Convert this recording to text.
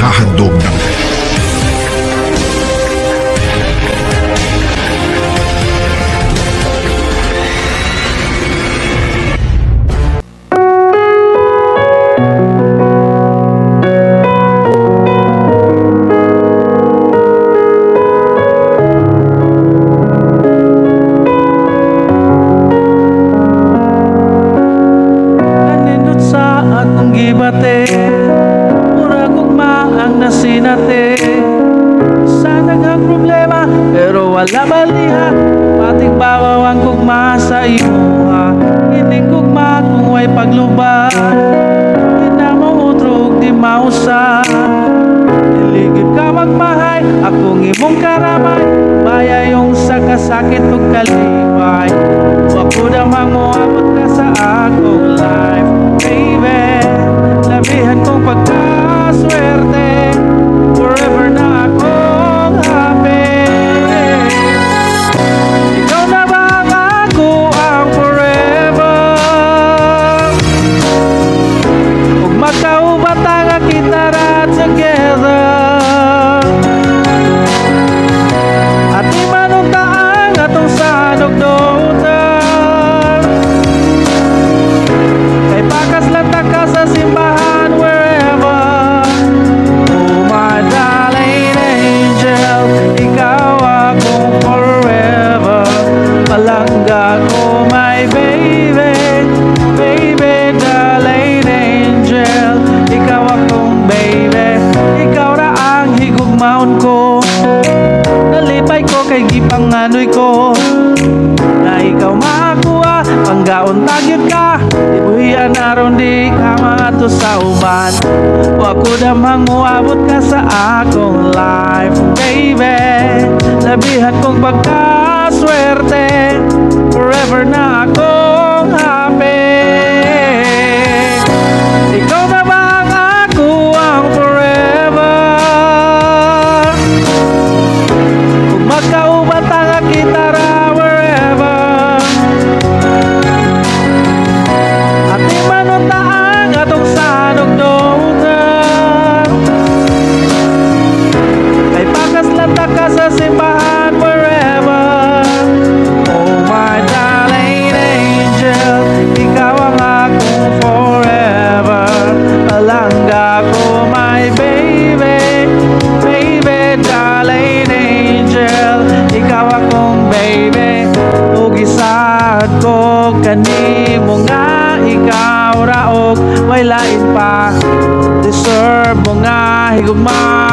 ihahandog ng gibate, mura gugma ang nasinate. Sa naghang problema, pero wala baliha. Patig bawaw ang gugma sa imuha. Hindi gugma kung way pagluban. Hindi na mo utrog, di mausa. Niligid ka magmahay, akong imong karamay. Baya yung sa kasakit ug kalibay. Wako damang mo abot ka sa akong life, baby. Labihan kong pagkaswerte, forever na akong happy. Ikaw na ba ako ang forever? Ug magkaubat nga kita ra together. At di manunta ang atong sanugdotan. Kay pakas lang ka sa simbahan wherever. Oh my darling angel, ikaw akong forever. Palangga ko my baby, baby darling angel, ikaw akong baby. Ikaw ra ang higugmaon ko, nalipay ko kay gipanganoy ko. Na ikaw makuha, panggaon tagyod ka. Ibuhian aron di ka maato sa uban. Wako damang moabot ka sa akong life, baby. Labihan kong pagkaswerte, forever na akong happy. Ikaw na ba ang ako ang forever? Kung magkaubat ang kita ra wherever. At di manunta ang atong sanugdotan. Kay pakas lang ka sa simbahan wherever. Oh my darling angel, ikaw ang akong forever. Palangga ko my baby, baby darling angel, ikaw akong baby. Ug isad ko kanimo nga ikaw raog way lain pa. Deserve mo nga higugma